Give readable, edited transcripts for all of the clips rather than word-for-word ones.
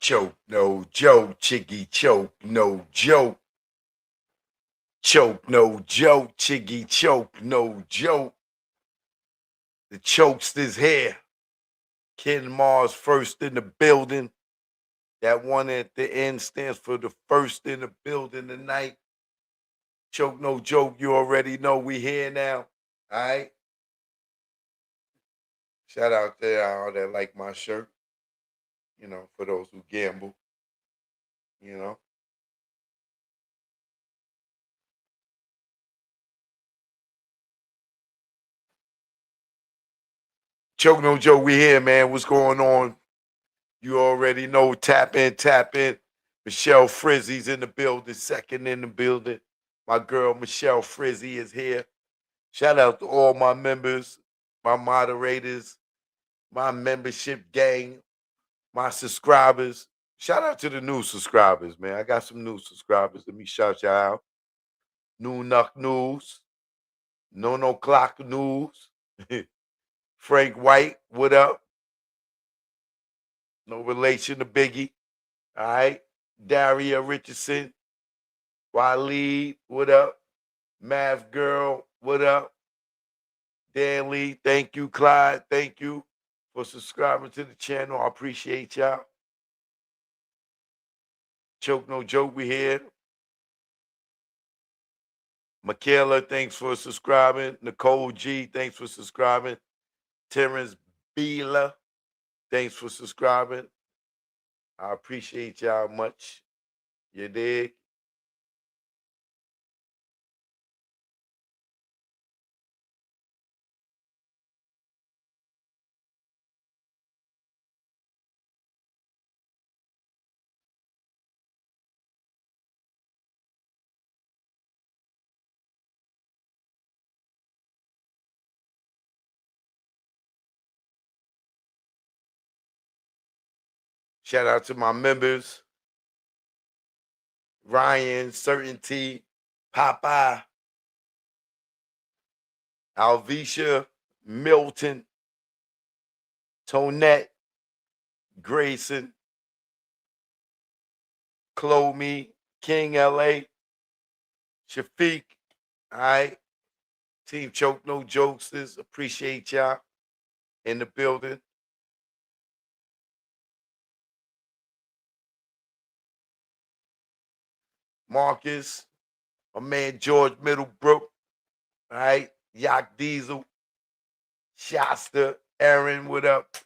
Choke no joke, Chiggy choke no joke. Choke no joke, Chiggy choke no joke. The chokester's here. Ken Mars first in the building. That one at the end stands for the first in the building tonight. Choke no joke, you already know we here now. All right. Shout out to all that like my shirt. You know, for those who gamble. You know. Choke no joke, we here, man. What's going on? You already know. Tap in, tap in. Michelle Frizzy's in the building, second in the building. My girl Michelle Frizzy is here. Shout out to all my members, my moderators, my membership gang, my subscribers. Shout out to the new subscribers, man. I got some new subscribers. Let me shout y'all out. New Nuck News, No Clock News, Frank White, what up? No relation to Biggie. All right. Daria Richardson, Waleed, what up? Math Girl, what up? Dan Lee, thank you. Clyde, thank you for subscribing to the channel. I appreciate y'all. Choke no joke, we here. Michaela, thanks for subscribing. Nicole G, thanks for subscribing. Terrence Beela, thanks for subscribing. I appreciate y'all much. You dig? Shout out to my members. Ryan, Certainty, Popeye, Alvisha, Milton, Tonette, Grayson, Chloe, King LA, Shafiq, all right. Team Choke No Jokesters, appreciate y'all in the building. Marcus, my man George Middlebrook, all right. Yak Diesel, Shasta, Aaron, what up?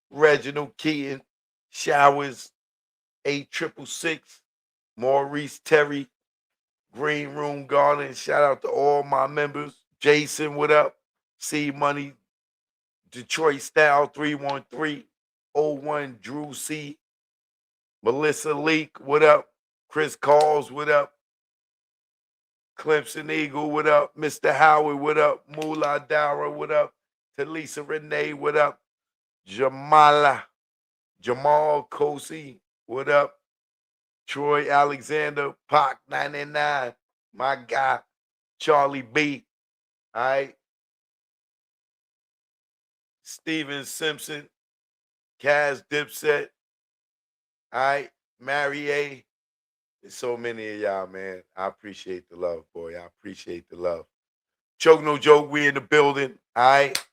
Reginald Keaton, Showers, 8666, Maurice Terry, Green Room Garden. Shout out to all my members. Jason, what up? C Money, Detroit Style 31301, Drew C. Melissa Leak, what up? Chris Calls, what up? Clemson Eagle, what up? Mr. Howard, what up? Moolah Dara, what up? Talisa Renee, what up? Jamal Kosi, what up? Troy Alexander, Pac 99, my guy, Charlie B, all right? Steven Simpson, Kaz Dipset, all right? Mary A. There's so many of y'all, man. I appreciate the love, boy. I appreciate the love. Choke no joke, we in the building, all right?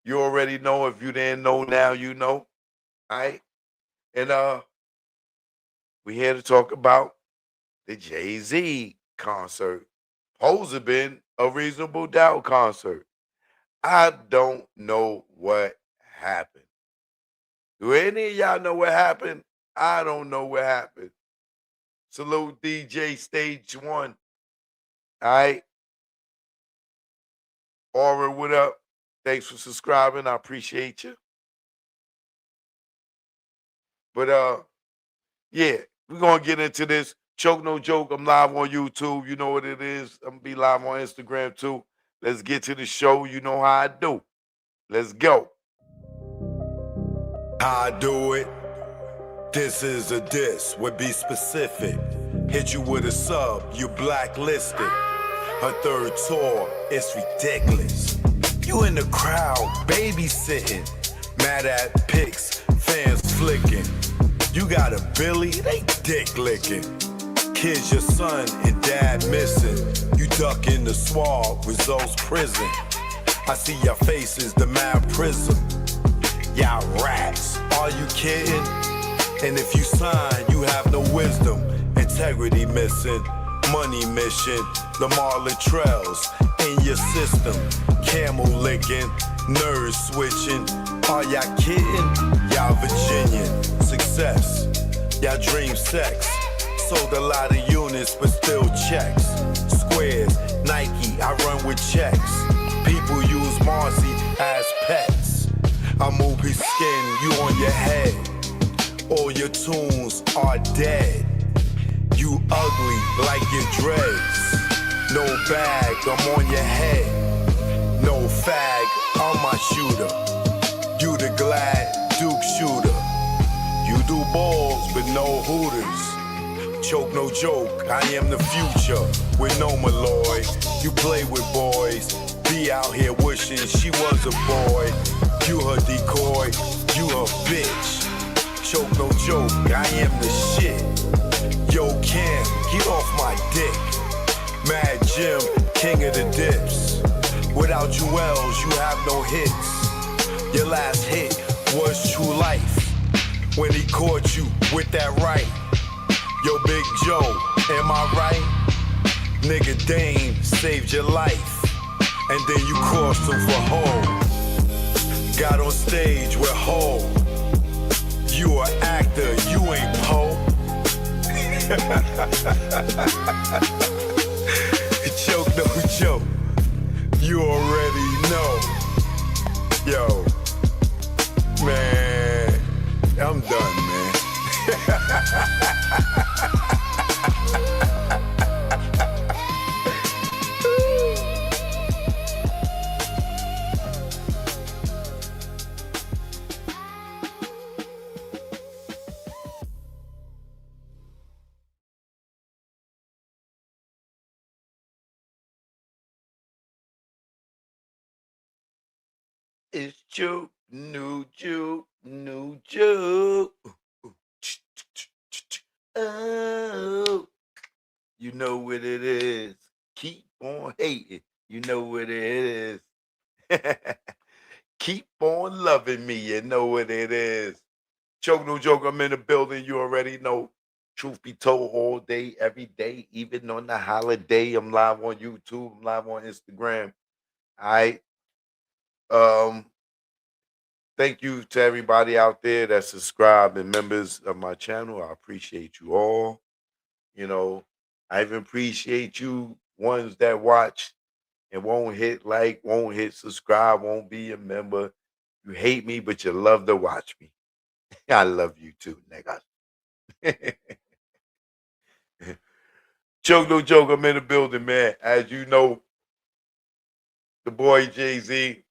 You already know. If you didn't know now, you know, all right? And we here to talk about the Jay-Z concert. Supposed to been a Reasonable Doubt concert. I don't know what happened. Do any of y'all know what happened? I don't know what happened. Salute DJ Stage 1. All right. Aura, what up? Thanks for subscribing. I appreciate you. But yeah, we're gonna get into this. Choke no joke. I'm live on YouTube. You know what it is. I'm gonna be live on Instagram too. Let's get to the show. You know how I do. Let's go. How I do it. This is a diss, would be specific. Hit you with a sub, you blacklisted. Her third tour, it's ridiculous. You in the crowd, babysitting. Mad at pics, fans flicking. You got a Billy, they dick licking. Kids, your son and dad missing. You duck in the swab, results prison. I see your faces, the mad prism. Y'all rats, are you kidding? And if you sign, you have no wisdom. Integrity missing, money mission. Lamar Latrells in your system. Camel licking, nerves switching. Are y'all kidding? Y'all Virginian. Success, y'all dream sex. Sold a lot of units, but still checks. Squares, Nike, I run with checks. People use Marcy as pets. I move his skin, you on your head. All your tunes are dead. You ugly like your dreads. No bag, I'm on your head. No fag, I'm my shooter. You the glad Duke shooter. You do balls, but no hooters. Choke no joke, I am the future with no Malloy. You play with boys, be out here wishing she was a boy. You her decoy, you her bitch. Choke no joke, I am the shit. Yo Cam, get off my dick. Mad Jim, king of the dips. Without Jewels, you have no hits. Your last hit was True Life. When he caught you with that right. Yo, Big Joe, am I right? Nigga Dane saved your life. And then you crossed him for home. Got on stage with Ho. You an actor, you ain't Poe. Joke, no joke. You already know. Yo, man, I'm done, man. It's Juke, new Juke, new Juke. Oh, you know what it is. Keep on hating. You know what it is. Keep on loving me. You know what it is. Joke, no joke. I'm in the building. You already know. Truth be told, all day, every day, even on the holiday. I'm live on YouTube. I'm live on Instagram. All right. Um, Thank you to everybody out there that subscribe and members of my channel. I appreciate you all. You know, I even appreciate you ones that watch and won't hit like, won't hit subscribe, won't be a member. You hate me, but you love to watch me. I love you too, nigga. Joke, no joke. I'm in the building, man. As you know, the boy Jay-Z,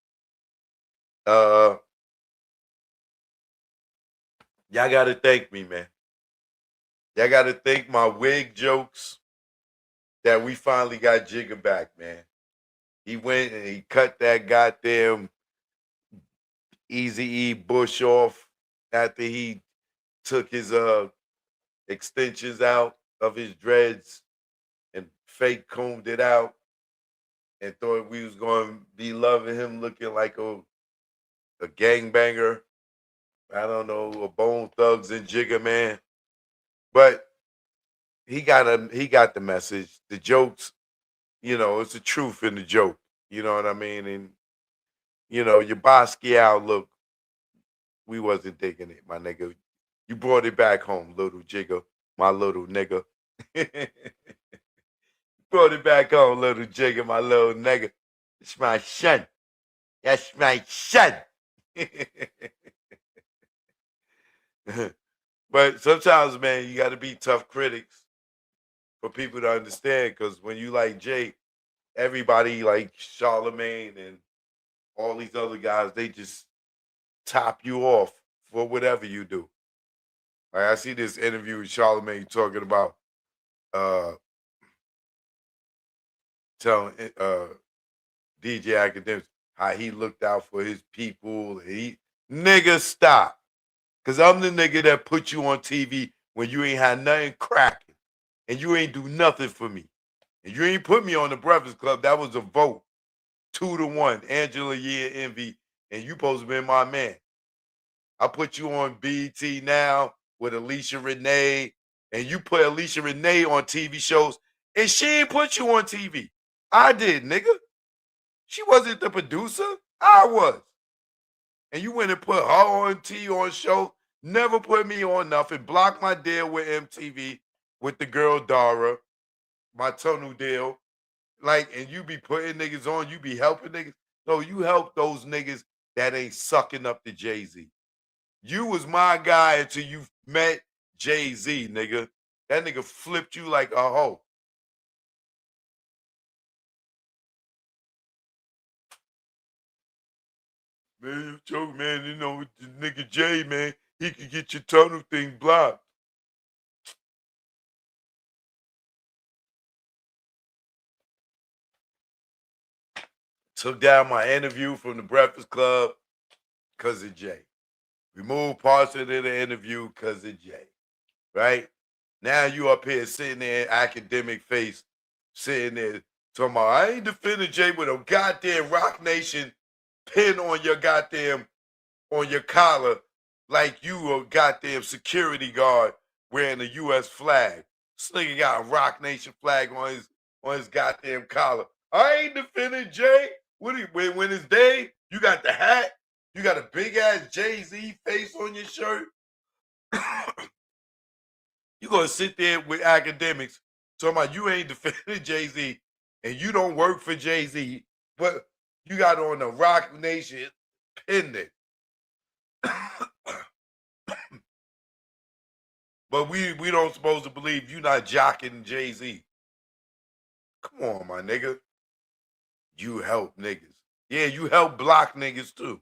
uh, y'all got to thank me, man. Y'all got to thank my wig jokes that we finally got Jigga back, man. He went and he cut that goddamn Easy E Bush off after he took his extensions out of his dreads and fake combed it out and thought we was gonna be loving him looking like a gangbanger. I don't know, a Bone Thugs and Jigga man. But he got the message. The jokes, it's the truth in the joke. You know what I mean? And your Basquiat look, we wasn't digging it, my nigga. You brought it back home, little Jigga, my little nigga. Brought it back home, little Jigga, my little nigga. It's my son. That's my son. But sometimes, man, you got to be tough critics for people to understand. Because when you like Jay, everybody like Charlemagne and all these other guys, they just top you off for whatever you do. Like I see this interview with Charlemagne talking about uh telling DJ Academics how he looked out for his people. He nigga stop. Cause I'm the nigga that put you on TV when you ain't had nothing cracking. And you ain't do nothing for me. And you ain't put me on the Breakfast Club. That was a vote. 2-1. Angela Yee and Envy. And you supposed to be my man. I put you on BET Now with Alicia Renee. And you put Alicia Renee on TV shows. And she ain't put you on TV. I did, nigga. She wasn't the producer. I was. And you went and put her on on show, never put me on nothing, blocked my deal with MTV with the girl Dara, my tunnel deal. Like, and you be putting niggas on, you be helping niggas. No, you help those niggas that ain't sucking up to Jay-Z. You was my guy until you met Jay-Z, nigga. That nigga flipped you like a hoe. Man, you joke, man. You know, the nigga Jay, man, he could get your tunnel thing blocked. Took down my interview from the Breakfast Club because of Jay. Removed parts of the interview because of Jay. Right? Now you up here sitting there, academic face, sitting there talking about, I ain't defending Jay with a goddamn Rock Nation pin on your goddamn, on your collar like you a goddamn security guard wearing a U.S. flag. This nigga got a Rock Nation flag on his goddamn collar. I ain't defending Jay. When it's day, you got the hat, you got a big ass Jay-Z face on your shirt. You gonna sit there with academics talking about you ain't defending Jay-Z and you don't work for Jay-Z, but you got on the Rock Nation pendant. But we don't supposed to believe you not jocking Jay-Z. Come on, my nigga. You help niggas. Yeah, you help block niggas too.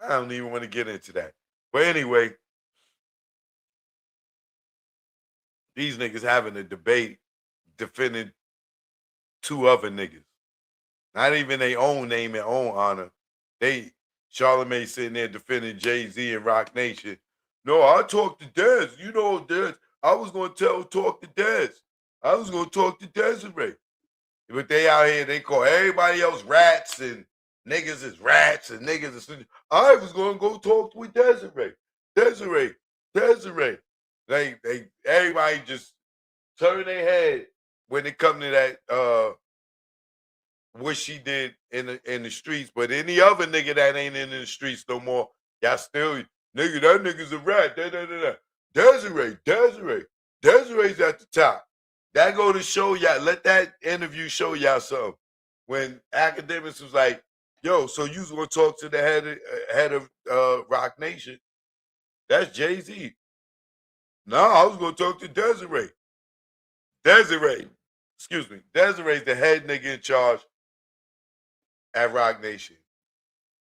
I don't even want to get into that. But anyway, these niggas having a debate defending two other niggas. Not even their own name and own honor. Charlamagne sitting there defending Jay-Z and Rock Nation. No, I talked to Dez. You know Dez. I was going to talk to Dez. I was going to talk to Desiree. But they out here, they call everybody else rats and niggas is rats and niggas is. I was going to go talk with Desiree. Everybody just turn their head when it come to that what she did in the streets. But any other nigga that ain't in the streets no more, y'all still nigga, that nigga's a rat. Desiree's at the top. That go to show y'all. Let that interview show y'all something. When academics was like, "Yo, so you was gonna talk to the head of Rock Nation?" That's Jay-Z. No, I was gonna talk to Desiree. Excuse me. Desiree's the head nigga in charge at Rock Nation.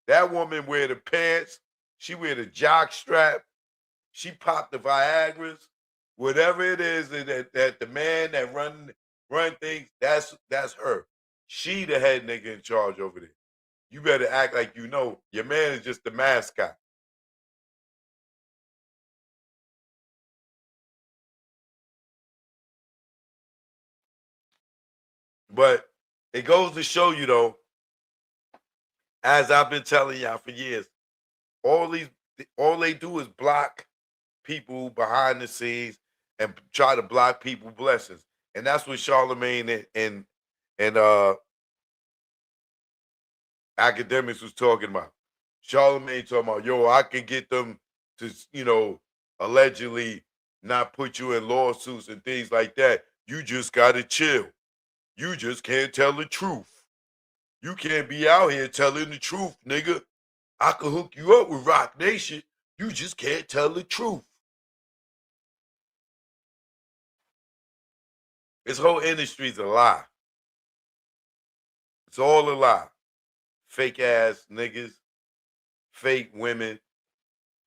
That woman wear the pants. She wear the jock strap. She popped the Viagra's. Whatever it is that the man that run things, that's her. She the head nigga in charge over there. You better act like you know. Your man is just the mascot. But it goes to show you though, as I've been telling y'all for years, all they do is block people behind the scenes and try to block people blessings. And that's what Charlamagne and academics was talking about. Charlamagne talking about, yo, I can get them to, allegedly not put you in lawsuits and things like that. You just gotta chill. You just can't tell the truth. You can't be out here telling the truth, nigga. I could hook you up with Rock Nation. You just can't tell the truth. This whole industry's a lie. It's all a lie. Fake ass niggas, fake women,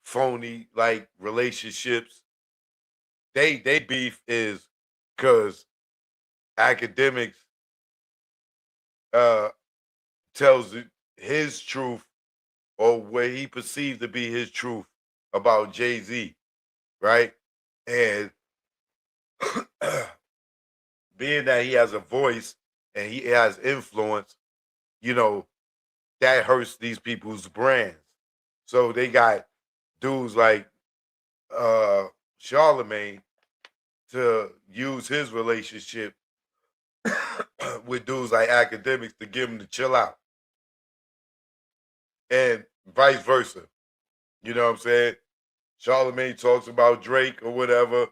phony like relationships. They beef is because academics tells his truth or what he perceived to be his truth about Jay-Z, right? And being that he has a voice and he has influence, you know, that hurts these people's brands. So they got dudes like Charlemagne to use his relationship with dudes like academics to give him to chill out, and vice versa. You know what I'm saying? Charlemagne talks about Drake or whatever,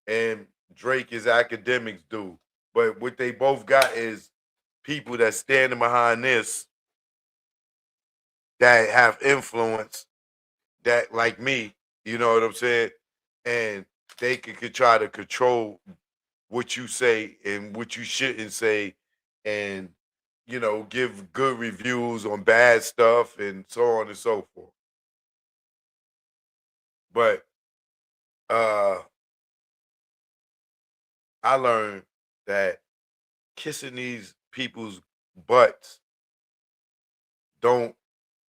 and Drake is academics dude. But what they both got is people that standing behind this that have influence that like me, you know what I'm saying? And they could try to control what you say and what you shouldn't say, and give good reviews on bad stuff and so on and so forth. But uh I learned that kissing these people's butts don't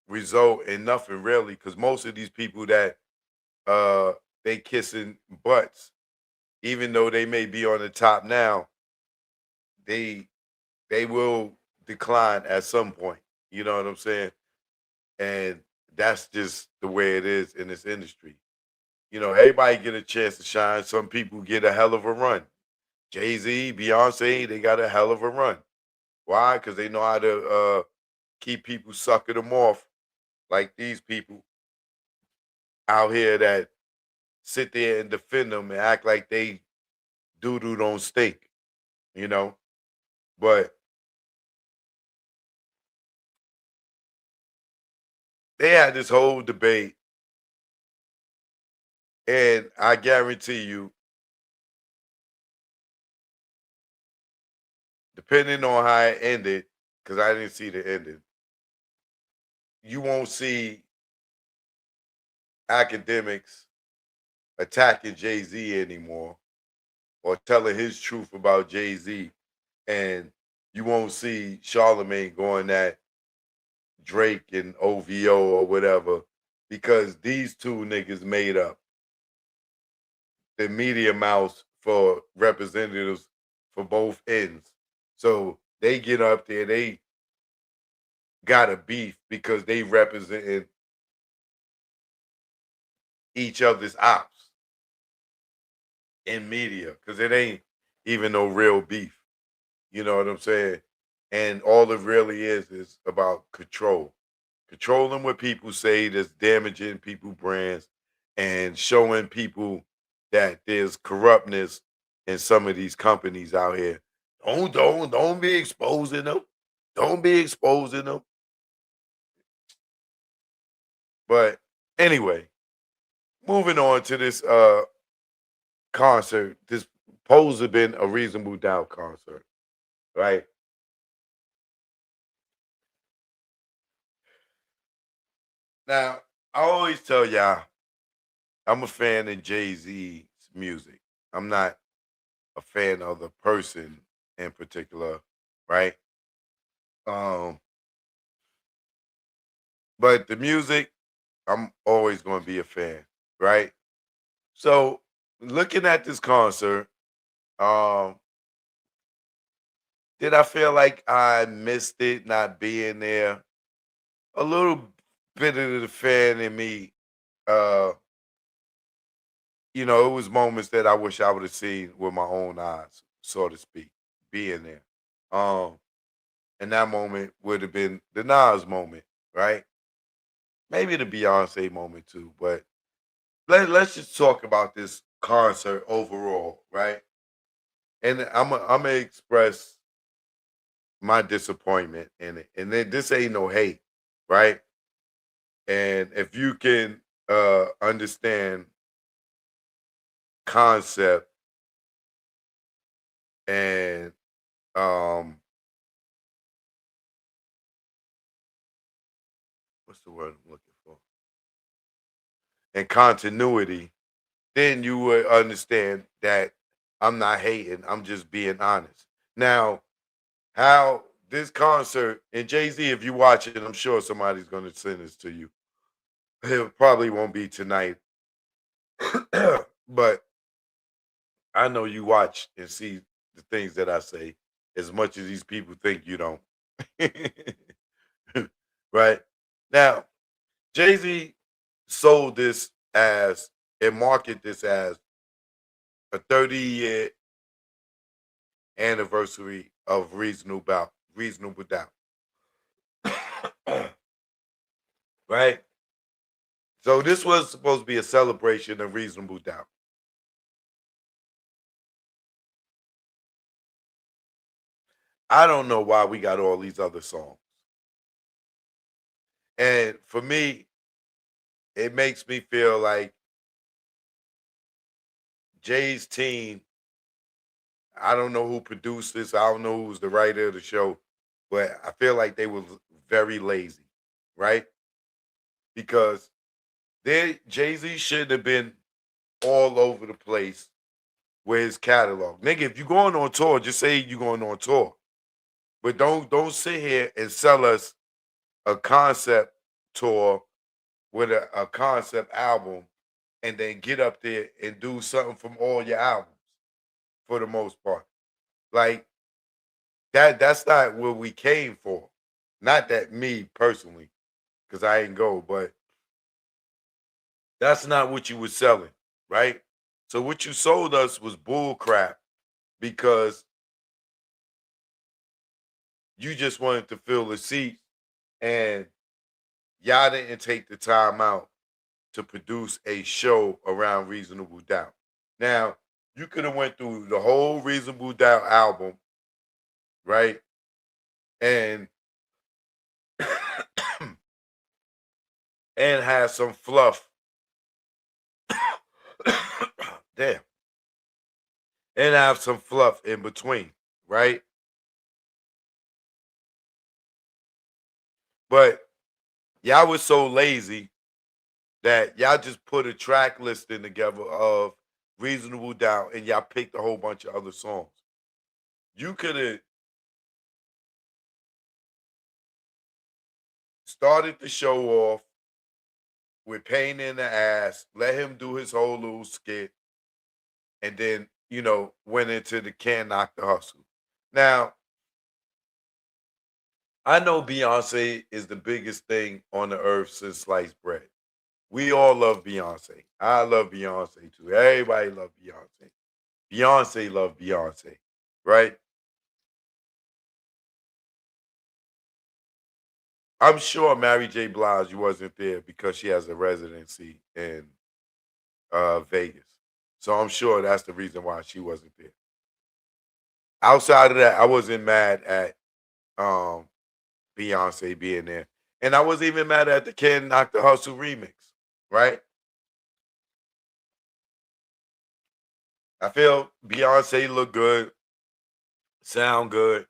result in nothing really, because most of these people that they kissing butts, even though they may be on the top now, they they will decline at some point. You know what I'm saying? And that's just the way it is in this industry. Everybody get a chance to shine. Some people get a hell of a run. Jay-Z, Beyonce, they got a hell of a run. Why? Because they know how to keep people sucking them off, like these people out here that sit there and defend them and act like they doo-doo don't stink, you know? But they had this whole debate, and I guarantee you, depending on how it ended, because I didn't see the ending, you won't see academics attacking Jay-Z anymore or telling his truth about Jay-Z. And you won't see Charlemagne going at Drake and OVO or whatever, because these two niggas made up the media mouse for representatives for both ends. So they get up there, they got a beef because they represented each other's ops in media, because it ain't even no real beef. You know what I'm saying? And all it really is about control. Controlling what people say that's damaging people brands, and showing people that there's corruptness in some of these companies out here. Don't be exposing them. Don't be exposing them. But anyway, moving on to this concert. This supposed to have been a Reasonable Doubt concert, right? Now, I always tell y'all I'm a fan of Jay-Z's music. I'm not a fan of the person in particular, right? Um, but the music, I'm always going to be a fan, right? So, looking at this concert, um, did I feel like I missed it not being there? A little bit of the fan in me, uh, it was moments that I wish I would have seen with my own eyes, so to speak, being there. Um, and that moment would have been the Nas moment, right? Maybe the Beyonce moment too, but let's just talk about this concert overall, right? And I'm gonna express my disappointment in it. And then this ain't no hate, right? And if you can understand concept and um what's the word I'm looking for? And continuity, then you would understand that I'm not hating. I'm just being honest. Now, how this concert and Jay-Z, if you watch it, I'm sure somebody's going to send this to you. It probably won't be tonight. But I know you watch and see the things that I say as much as these people think you don't. Right? Now, Jay-Z sold this as and marketed this as a 30-year anniversary of Reasonable Doubt. Right? So this was supposed to be a celebration of Reasonable Doubt. I don't know why we got all these other songs. And for me, it makes me feel like Jay's team, I don't know who produced this, I don't know who was the writer of the show, but I feel like they were very lazy, right? Because Jay-Z shouldn't have been all over the place with his catalog. Nigga, if you're going on tour, just say you're going on tour. But don't sit here and sell us a concept tour with a concept album and then get up there and do something from all your albums for the most part. Like that's not what we came for. Not that me personally, because I ain't go, but that's not what you were selling, right? So what you sold us was bull crap because you just wanted to fill the seat and y'all didn't take the time out to produce a show around Reasonable Doubt. Now, you could have went through the whole Reasonable Doubt album, right? And and have some fluff. Damn. And have some fluff in between, right? But y'all was so lazy that y'all just put a track listing together of Reasonable Doubt and y'all picked a whole bunch of other songs. You could have started the show off with Pain in the Ass, let him do his whole little skit, and then, went into the Can Knock the Hustle. Now, I know Beyonce is the biggest thing on the earth since sliced bread. We all love Beyonce. I love Beyonce too. Everybody love Beyonce. Beyonce love Beyonce, right? I'm sure Mary J. Blige wasn't there because she has a residency in Vegas. So I'm sure that's the reason why she wasn't there. Outside of that, I wasn't mad at um, Beyonce being there. And I wasn't even mad at the Ken Knock the Hustle remix, right? I feel Beyonce looked good, sound good.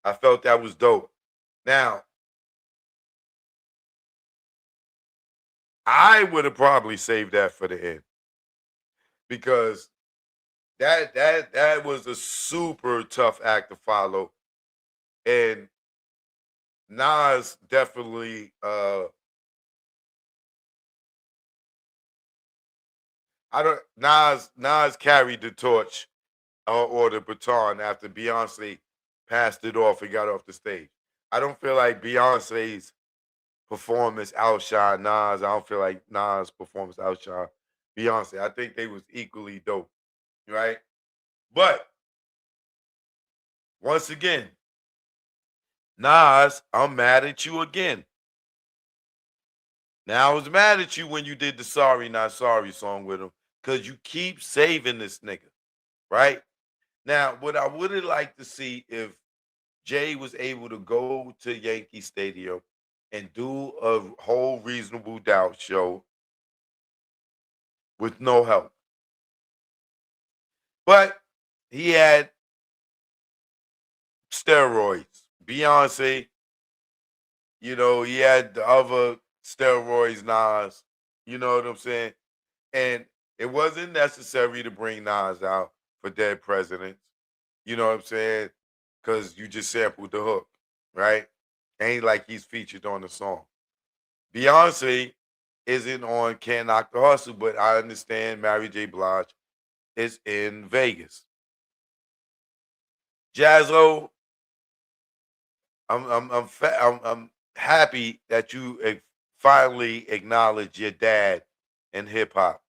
I felt that was dope. Now, I would have probably saved that for the end because that was a super tough act to follow. And Nas definitely I don't Nas carried the torch or the baton after Beyonce passed it off and got off the stage. I don't feel like Beyonce's performance outshined Nas. I don't feel like Nas' performance outshined Beyonce. I think they was equally dope, right? But once again, Nas, I'm mad at you again. Now I was mad at you when you did the Sorry Not Sorry song with him because you keep saving this nigga, right? Now, what I would have liked to see if Jay was able to go to Yankee Stadium and do a whole Reasonable Doubt show with no help. But he had steroids. Beyonce, he had the other steroids, Nas. You know what I'm saying? And it wasn't necessary to bring Nas out for Dead Presidents. You know what I'm saying? Because you just sampled the hook, right? Ain't like he's featured on the song. Beyonce isn't on Can't Knock the Hustle, but I understand Mary J. Blige is in Vegas. Jazzo, I'm happy that you finally acknowledge your dad in hip hop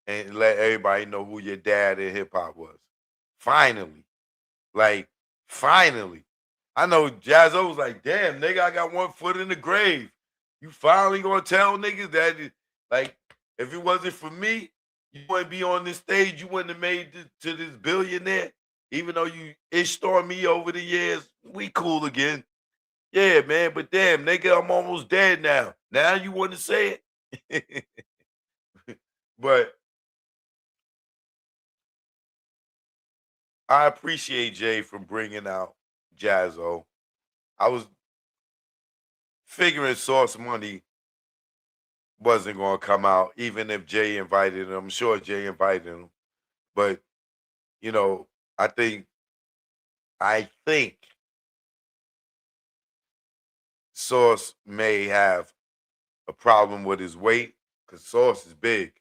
and let everybody know who your dad in hip hop was. Finally, like finally, I know Jazzo was like, "Damn, nigga, I got one foot in the grave. You finally gonna tell niggas that, like, if it wasn't for me, you wouldn't be on this stage. You wouldn't have made it to this billionaire. Even though you ish on me over the years, we cool again." Yeah, man, but damn, nigga, I'm almost dead now. Now you want to say it? But I appreciate Jay for bringing out Jazzo. I was figuring Source Money wasn't going to come out, even if Jay invited him. I'm sure Jay invited him, but you know, I think, I think Source may have a problem with his weight because Source is big,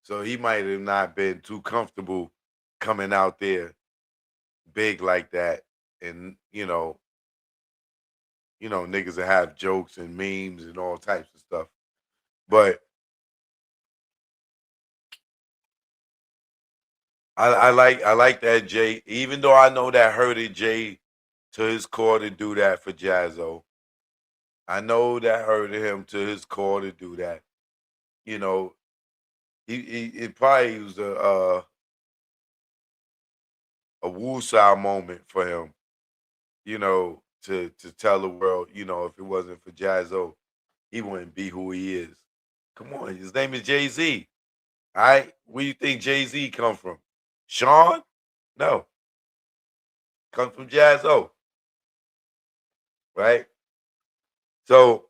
so he might have not been too comfortable coming out there big like that, and niggas that have jokes and memes and all types of stuff. But I like that Jay, even though I know that hurted Jay to his core to do that for Jazzo. I know that hurted him to his core to do that. You know, he it probably was a woosah moment for him. To tell the world, if it wasn't for Jazzo, he wouldn't be who he is. Come on, his name is Jay Z. All right, where you think Jay Z come from? Sean? No, comes from Jazzo, right? So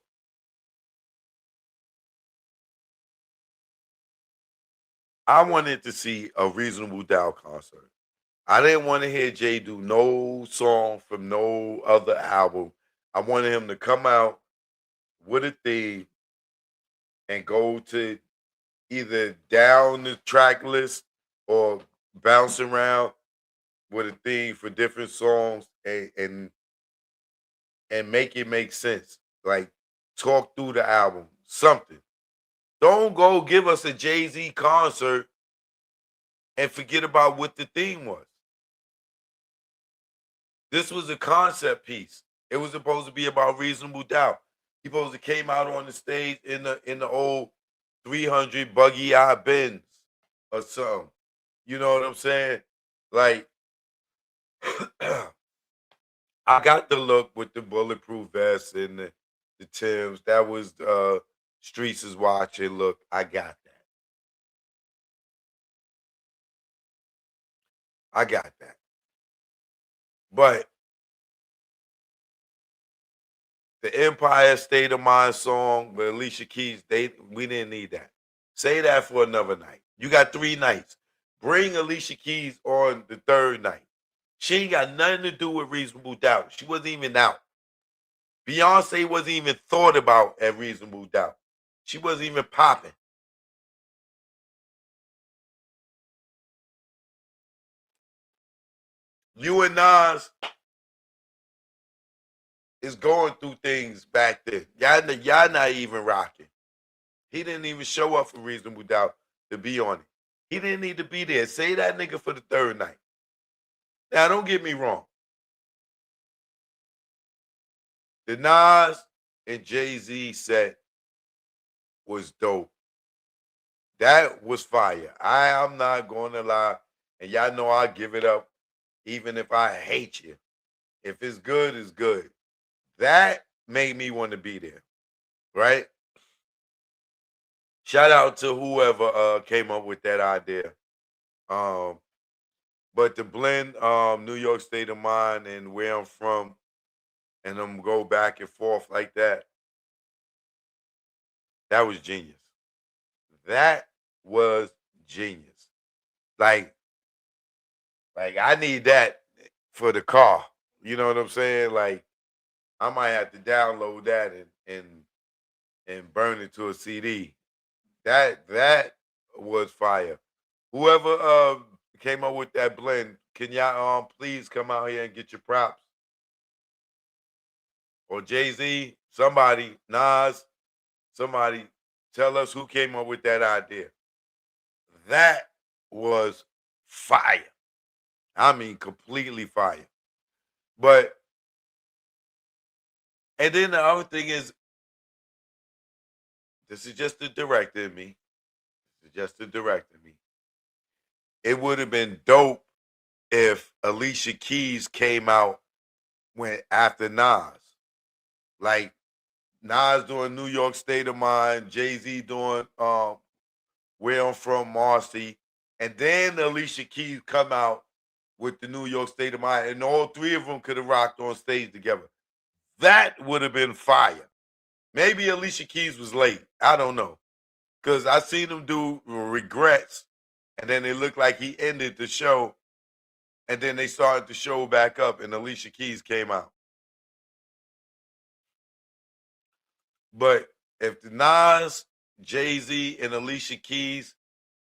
I wanted to see a Reasonable Doubt concert. I didn't want to hear Jay do no song from no other album. I wanted him to come out with a theme and go to either down the track list or bounce around with a theme for different songs and make it make sense. Like talk through the album, something. Don't go give us a Jay Z concert and forget about what the theme was. This was a concept piece. It was supposed to be about Reasonable Doubt. He supposed to came out on the stage in the old 300 buggy eye Benz or something. You know what I'm saying? Like I got the look with the bulletproof vest and the Timbs. That was Streets is watching. Look, I got that. I got that. But the Empire State of Mind song with Alicia Keys, we didn't need that. Say that for another night. You got 3 nights. Bring Alicia Keys on the third night. She ain't got nothing to do with Reasonable Doubt. She wasn't even out. Beyonce wasn't even thought about at Reasonable Doubt. She wasn't even popping. You and Nas is going through things back then. Y'all not even rocking. He didn't even show up for Reasonable Doubt to be on it. He didn't need to be there. Say that nigga for the third night. Now, don't get me wrong. The Nas and Jay-Z set was dope. That was fire. I'm not going to lie. And y'all know I give it up even if I hate you. If it's good, it's good. That made me want to be there, right? Shout out to whoever came up with that idea. Um, but to blend New York State of Mind and where I'm from and them go back and forth like that, that was genius. That was genius. Like, like I need that for the car. You know what I'm saying? Like I might have to download that and burn it to a CD That was fire. Whoever came up with that blend, can y'all please come out here and get your props? Or Jay-Z, somebody, Nas, somebody, tell us who came up with that idea. That was fire. I mean, completely fire. But and then the other thing is, this is just the director in me. This is just the director in me. It would have been dope if Alicia Keys came out when after Nas. Like Nas doing New York State of Mind, Jay-Z doing Where I'm From, Marcy, and then Alicia Keys come out with the New York State of Mind, and all three of them could have rocked on stage together. That would have been fire. Maybe Alicia Keys was late. I don't know. Because I seen him do Regrets, and then it looked like he ended the show, and then they started the show back up, and Alicia Keys came out. But if the Nas, Jay-Z, and Alicia Keys,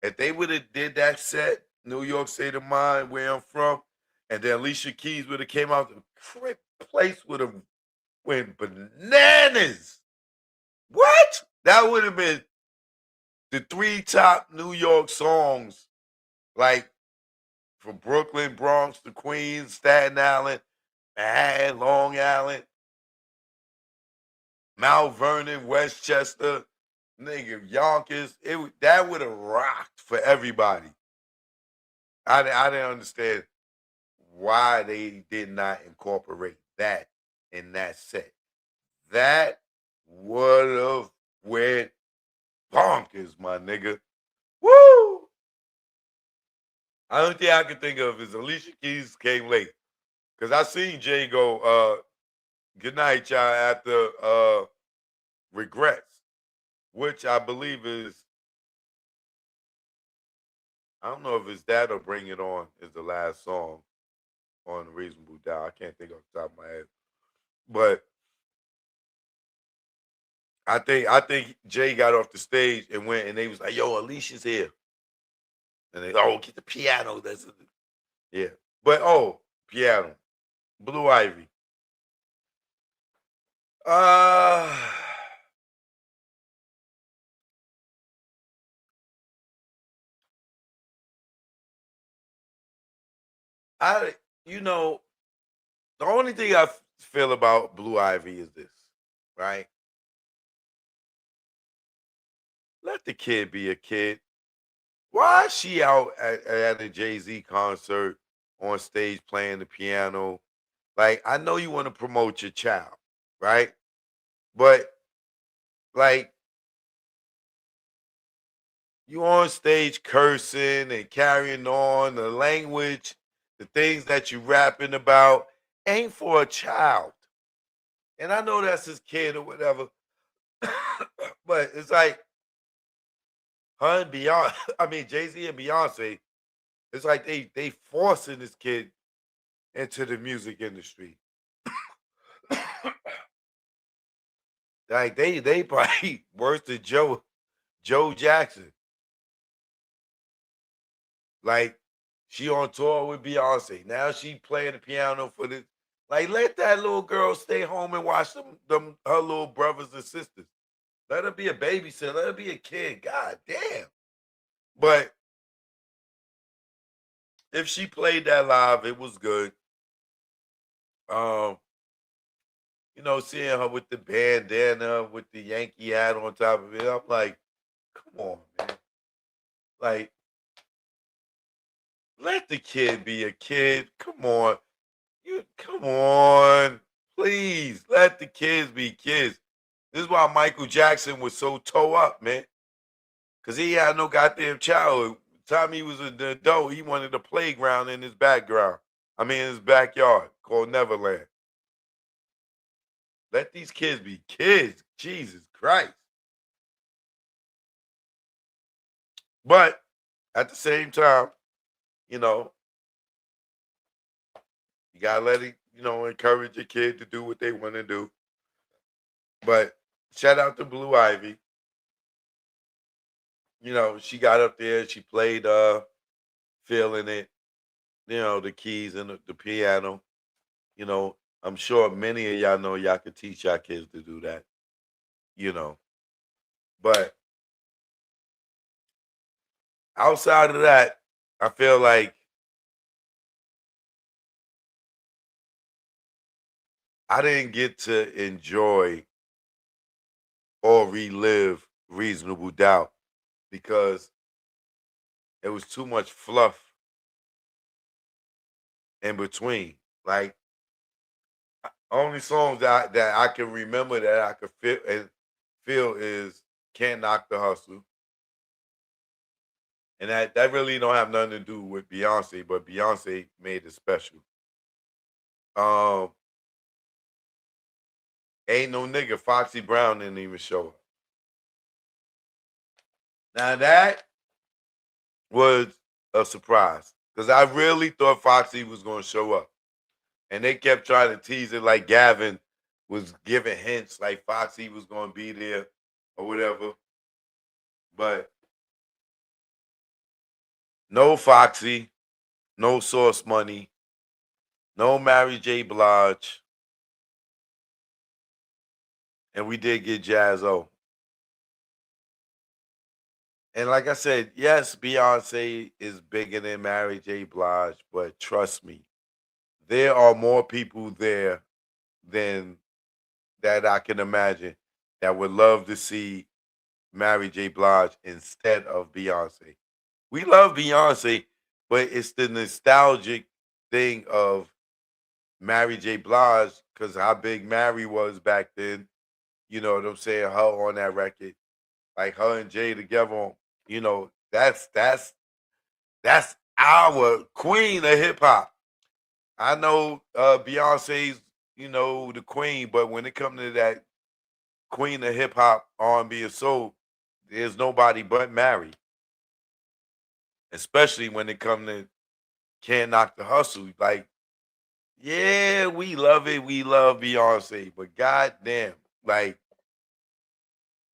if they would have did that set, New York State of Mind, Where I'm From, and then Alicia Keys would have came out, the place would have went bananas. What? That would have been the three top New York songs, like from Brooklyn, Bronx to Queens, Staten Island, Manhattan, Long Island, Mount Vernon, Westchester, nigga, Yonkers. That would have rocked for everybody. I didn't understand why they did not incorporate that in that set. That would have went bonkers, my nigga. Woo! The only thing I can think of is Alicia Keys came late. Cause I seen Jay go, good night, y'all, after Regrets, which I believe is, I don't know if it's that or Bring It On is the last song on Reasonable Doubt. I can't think off the top of my head. But I think Jay got off the stage and went and they was like, yo, Alicia's here. And they, oh, get the piano. Yeah. But piano. Blue Ivy. Uh I you know, the only thing I feel about Blue Ivy is this, right? Let the kid be a kid. Why is she out at a Jay-Z concert on stage playing the piano? Like, I know you want to promote your child, right? But like you on stage cursing and carrying on the language, the things that you rapping about ain't for a child. And I know that's his kid or whatever, but it's like her and Beyonce, I mean Jay-Z and Beyonce, it's like they forcing this kid into the music industry. Like they probably worse than Joe Jackson. Like she on tour with Beyonce. Now she playing the piano for this. Like let that little girl stay home and watch them her little brothers and sisters. Let her be a babysitter. Let her be a kid. God damn. But if she played that live, it was good. Um, seeing her with the bandana with the Yankee hat on top of it, I'm like, come on, man. Like, let the kid be a kid. Come on. You come on. Please let the kids be kids. This is why Michael Jackson was so toe up, man. Cause he had no goddamn childhood. Time he was an adult, he wanted a playground in his background. I mean in his backyard called Neverland. Let these kids be kids. Jesus Christ. But at the same time, you know, you gotta let it, encourage your kid to do what they want to do. But shout out to Blue Ivy. She got up there, she played feeling it, the keys and the piano. I'm sure many of y'all know y'all could teach y'all kids to do that, you know. But outside of that, I feel like I didn't get to enjoy or relive Reasonable Doubt because it was too much fluff in between. Like only songs that I can remember that I could feel is Can't Knock the Hustle. And that really don't have nothing to do with Beyonce, but Beyonce made it special. Um, Ain't No Nigga, Foxy Brown didn't even show up. Now that was a surprise because I really thought Foxy was going to show up, and they kept trying to tease it like Gavin was giving hints like Foxy was going to be there or whatever. But no Foxy, no Source Money, no Mary J. Blige, and we did get Jazz O. And like I said, yes, Beyonce is bigger than Mary J. Blige, but trust me, there are more people there than that I can imagine that would love to see Mary J. Blige instead of Beyonce. We love Beyonce, but it's the nostalgic thing of Mary J. Blige because how big Mary was back then. You know what I'm saying? Her on that record, like her and Jay together. That's our queen of hip hop. I know Beyonce's, the queen, but when it comes to that queen of hip hop, R&B, and soul, there's nobody but Mary. Especially when it comes to Can't Knock the Hustle. Like, yeah, we love it. We love Beyonce, but goddamn, like,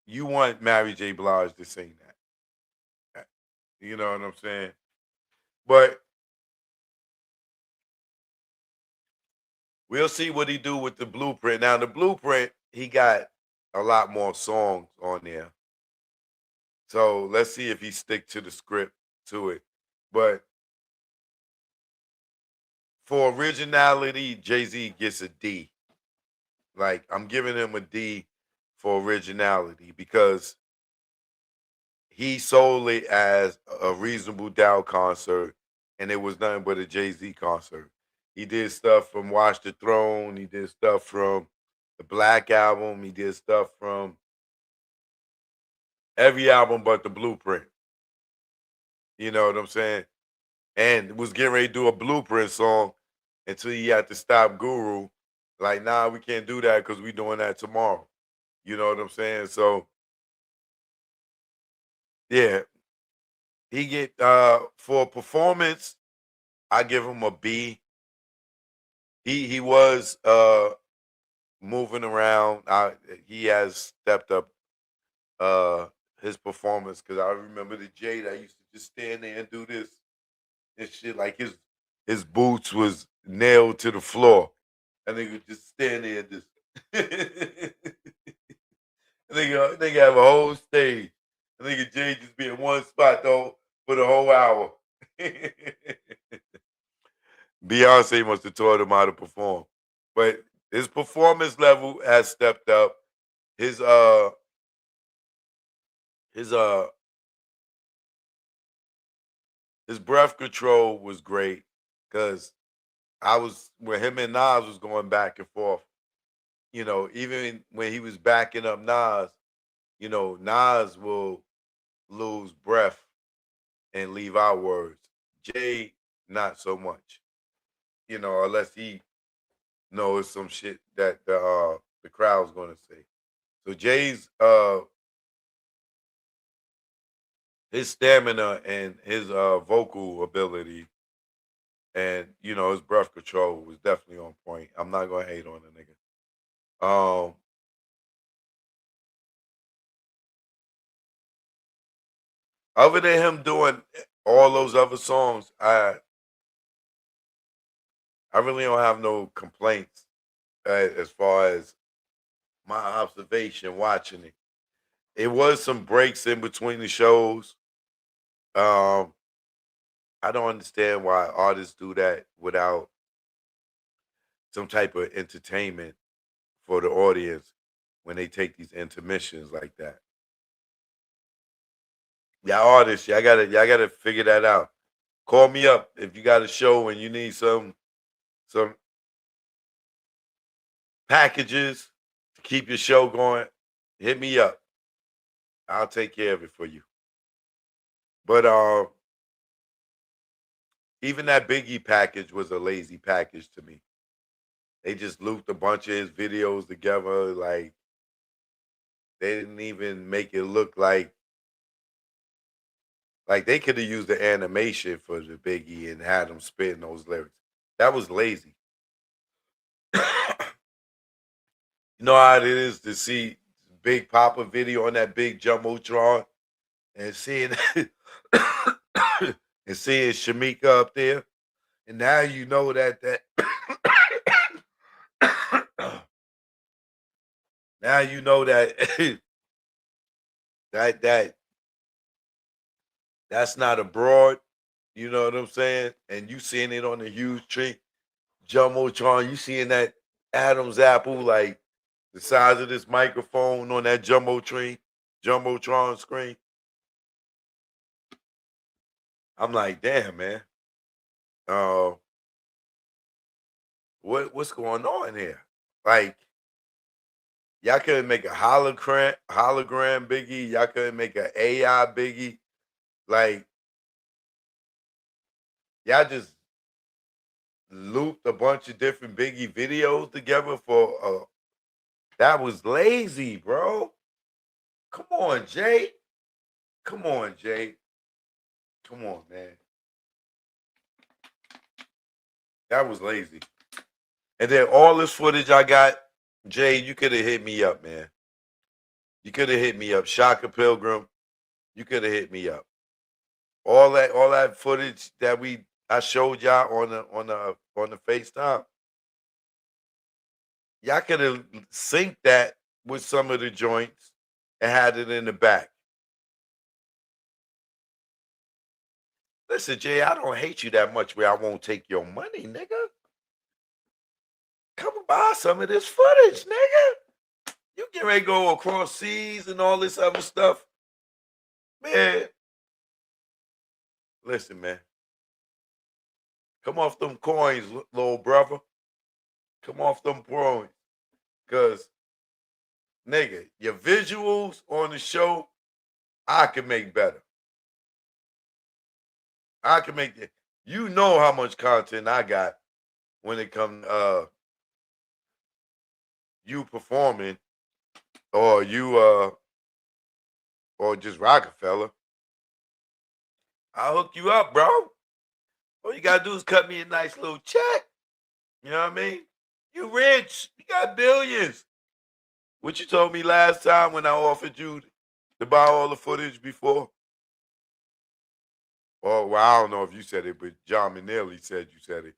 you want Mary J. Blige to sing that. You know what I'm saying? But we'll see what he do with the blueprint. Now, the blueprint, he got a lot more songs on there. So let's see if he stick to the script to it. But for originality, Jay-Z gets a D. Like I'm giving him a D for originality because he sold it as a Reasonable Doubt concert, and it was nothing but a Jay-Z concert. He did stuff from Watch the Throne. He did stuff from the Black Album. He did stuff from every album but the Blueprint. You know what I'm saying? And was getting ready to do a Blueprint song until he had to stop Guru. Like, nah, we can't do that because we doing that tomorrow. You know what I'm saying? So yeah, he get for performance, I give him a B. He was moving around. He has stepped up uh his performance because I remember the Jay that used to just stand there and do this and shit like his boots was nailed to the floor. And they could just stand there and just they could have a whole stage. And they could Jay just be in one spot though for the whole hour. Beyonce must have taught him how to perform. But his performance level has stepped up. His uh his uh his breath control was great because I was when him and Nas was going back and forth. Even when he was backing up Nas, Nas will lose breath and leave out words. Jay, not so much. Unless he knows some shit that the crowd's gonna say. So Jay's his stamina and his vocal ability and his breath control was definitely on point. I'm not gonna hate on the nigga. Um Other than him doing all those other songs, I really don't have no complaints as far as my observation watching it. It was some breaks in between the shows. Um, I don't understand why artists do that without some type of entertainment for the audience when they take these intermissions like that. Y'all artists, y'all gotta figure that out. Call me up if you got a show and you need some packages to keep your show going. Hit me up. I'll take care of it for you. But even that Biggie package was a lazy package to me. They just looped a bunch of his videos together. Like they didn't even make it look like they could have used the animation for the Biggie and had him spitting those lyrics. That was lazy. You know how it is to see Big Papa video on that big jumbotron and seeing and seeing Shamika up there, and now you know that now you know that that that's not a broad. You know what I'm saying? And you seeing it on the huge tree, jumbotron. You seeing that Adam's apple like the size of this microphone on that jumbotron screen. I'm like, damn, man. Uh, what's going on here? Like, y'all couldn't make a hologram Biggie. Y'all couldn't make an AI Biggie. Like, y'all just looped a bunch of different Biggie videos together for that was lazy, bro. Come on, Jay. Come on, Jay. Come on, man. That was lazy. And then all this footage I got, Jay, you could have hit me up, man. You could have hit me up. Shaka Pilgrim, you could have hit me up. All that footage that I showed y'all on the FaceTime, y'all could have synced that with some of the joints and had it in the back. Listen, Jay, I don't hate you that much where I won't take your money, nigga. Come and buy some of this footage, nigga. You get ready to go across seas and all this other stuff. Man, listen, man. Come off them coins, little brother. Come off them coins. Cause nigga, your visuals on the show, I can make better. I can make it. You know how much content I got when it comes you performing or you or just Roc-A-Fella. I'll hook you up, bro. All you gotta do is cut me a nice little check. You know what I mean? You rich. You got billions. What you told me last time when I offered you to buy all the footage before? Oh, well, I don't know if you said it, but John Manelli said you said it.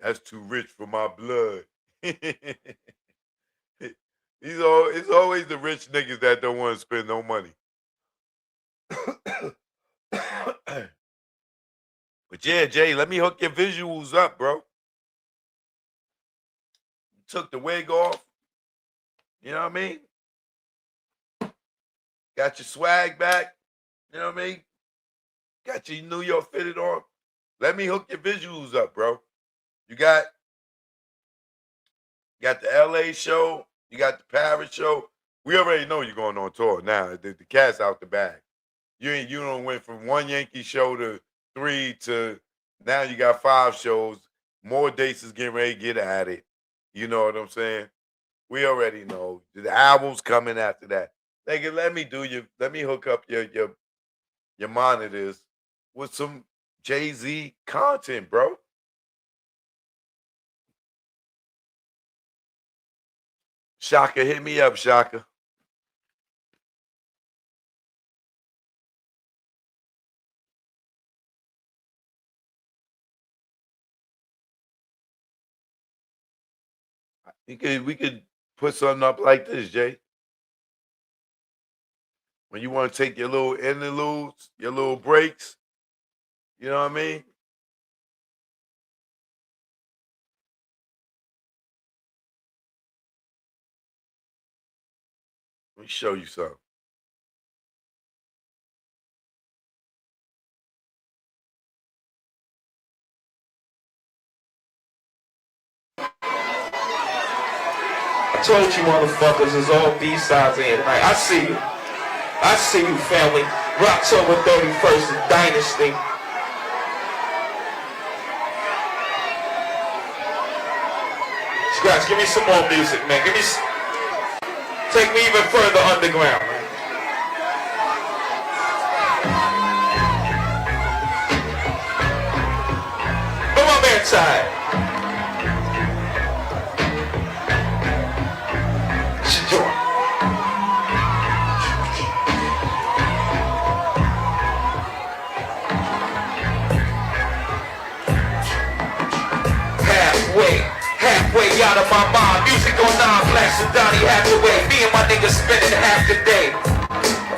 That's too rich for my blood. It's always the rich niggas that don't want to spend no money. But yeah, Jay, let me hook your visuals up, bro. You took the wig off. You know what I mean? Got your swag back. You know what I mean? Got your New York fitted on. Let me hook your visuals up, bro. You got the LA show. You got the Paris show. We already know you're going on tour now. The cat's out the bag. You don't went from one Yankee show to 3 to now you got 5 shows. More dates is getting ready to get at it. You know what I'm saying? We already know the album's coming after that. Nigga, let me hook up your monitors with some Jay-Z content, bro. Shaka, hit me up, Shaka. We could put something up like this, Jay. When you want to take your little interludes, your little breaks, you know what I mean? Let me show you something. I told you motherfuckers it's all B-sides in tonight. I see you. I see you, family. October 31st, the Dynasty. Scratch, give me some more music, man. Take me even further underground, man. Come on, man, time. Halfway out of my mind. Music on 9 blacks and Donnie Hathaway. Me and my niggas spending half the day.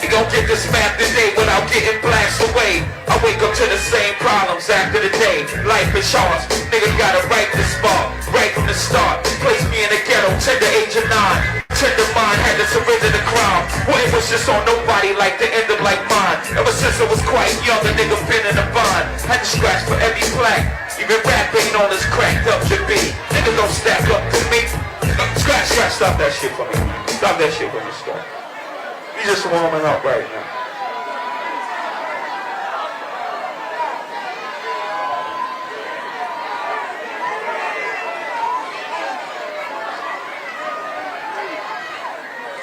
We gon' get this math today without getting blacks away. I wake up to the same problems after the day. Life is hard, nigga gotta right the spot. Right from the start, place me in the ghetto, tender age of 9. Tender mind had to surrender the crime. Wouldn't wish this on nobody like the end of like mine. Ever since I was quite young, a nigga been in the vine. Had to scratch for every plaque. Even rap ain't all as cracked up to be. Niggas don't stack up to me. Scratch, stop that shit for me. Stop that shit for me, Scratch. You just warming up right now.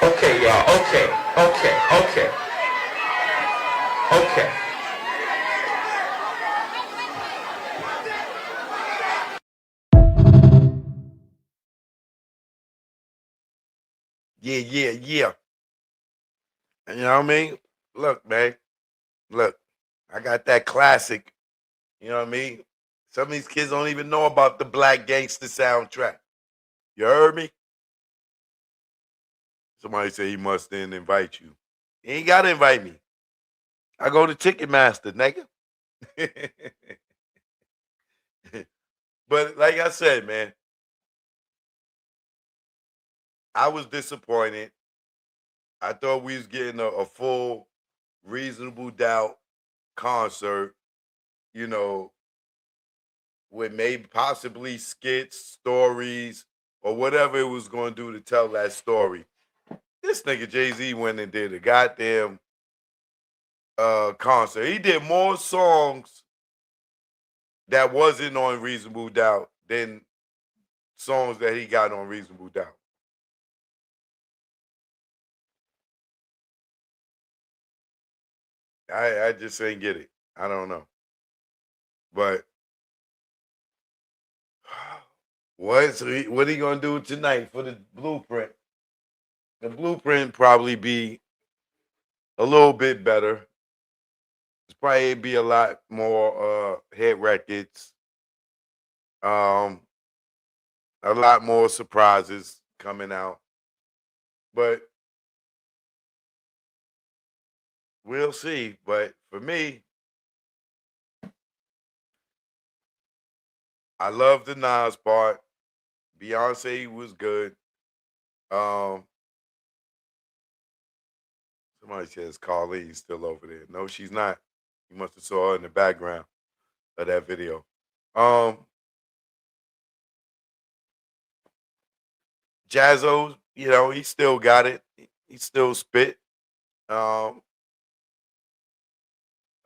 Okay, y'all. Okay. Yeah. You know what I mean? Look, man. Look, I got that classic. You know what I mean? Some of these kids don't even know about the Black Gangster soundtrack. You heard me? Somebody say he must then invite you. He ain't gotta invite me. I go to Ticketmaster, nigga. But like I said, man, I was disappointed. I thought we was getting a full Reasonable Doubt concert, you know, with maybe possibly skits, stories, or whatever it was going to do to tell that story. This nigga Jay-Z went and did a goddamn concert. He did more songs that wasn't on Reasonable Doubt than songs that he got on Reasonable Doubt. I just ain't get it. I don't know. But what are you gonna do tonight for the blueprint? The blueprint probably be a little bit better. It's probably be a lot more hit records. Um, a lot more surprises coming out. But we'll see. But for me, I love the Nas part. Beyonce was good. Um, Somebody says Carlene's still over there. No, she's not. You must have saw her in the background of that video. Jazzo, he still got it. He still spit. Um,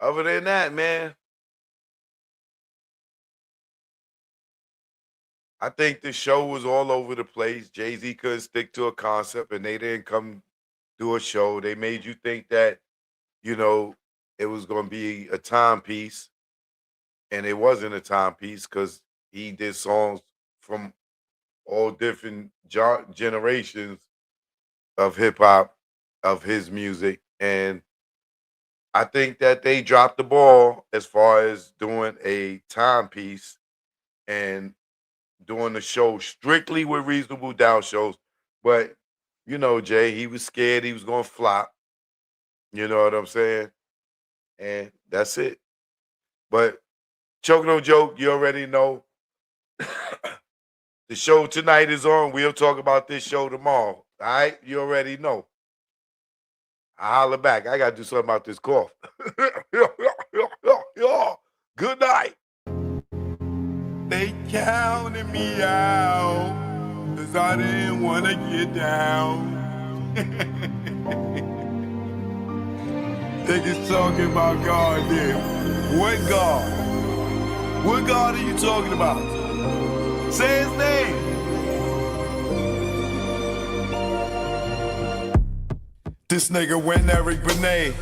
Other than that, man, I think the show was all over the place. Jay-Z couldn't stick to a concept and they didn't come do a show. They made you think that, you know, it was going to be a timepiece, and it wasn't a timepiece because he did songs from all different generations of hip hop, of his music. And I think that they dropped the ball as far as doing a timepiece and doing the show strictly with Reasonable Doubt shows. But, you know, Jay, he was scared he was going to flop. You know what I'm saying? And that's it. But Choke No Joke, you already know. The show tonight is on. We'll talk about this show tomorrow. All right? You already know. I holler back. I got to do something about this cough. Good night. They counted me out, 'cause I didn't want to get down. Niggas talking about God there. What God? What God are you talking about? Say his name. This nigga went Eric Benet.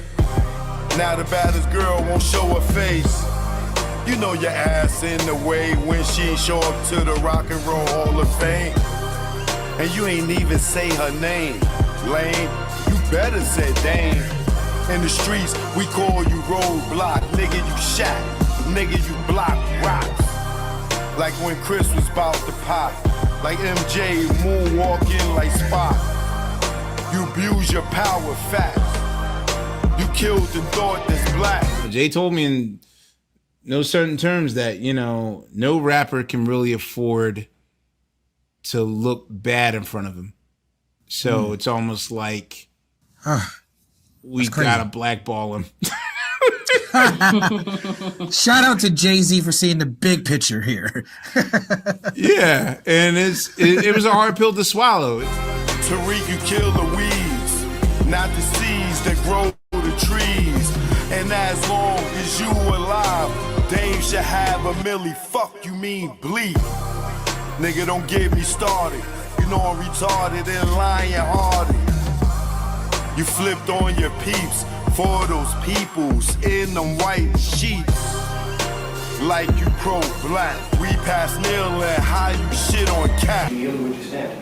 Now the baddest girl won't show her face. You know your ass in the way when she show up to the Rock and Roll Hall of Fame. And you ain't even say her name. Lame, you better say Dame. In the streets, we call you roadblock. Nigga, you shot. Nigga, you block rocks. Like when Chris was about to pop. Like MJ moonwalking like Spock. You abuse your power fast. You killed the thought that's black. Jay told me in no certain terms that, you know, no rapper can really afford to look bad in front of him. So it's almost like we gotta blackball him. Shout out to Jay-Z for seeing the big picture here. Yeah, and it was a hard pill to swallow. Tariq, you kill the weeds, not the seeds that grow the trees. And as long as you alive, Dame should have a milli. Fuck you mean bleed. Nigga, don't get me started. You know I'm retarded and lying hearted. You flipped on your peeps for those peoples in them white sheets. Like you pro-black. We pass Neil and how you shit on cap. Did you kneel or would you stand?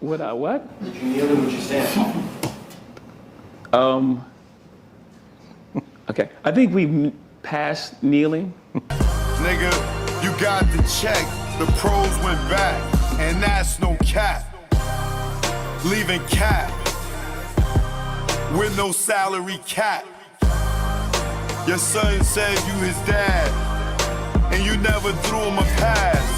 Would I what? Did you kneel or would you stand? Okay. I think we passed kneeling. Nigga, you got the check. The pros went back. And that's no cap. Leaving cap. With no salary cap. Your son said you his dad. And you never threw him a pass.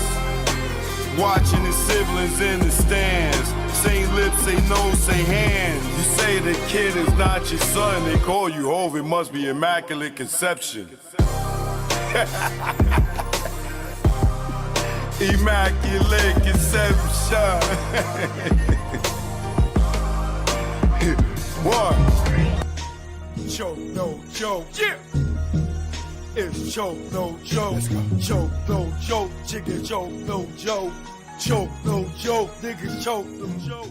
Watching his siblings in the stands. Say lips, say no, say hands. You say the kid is not your son. They call you Hov. It must be immaculate conception. Immaculate conception. What? Choke no joke. Yeah. It's choke no joke. Choke no joke. Chicken choke no joke. Choke no joke. Niggas choke no joke.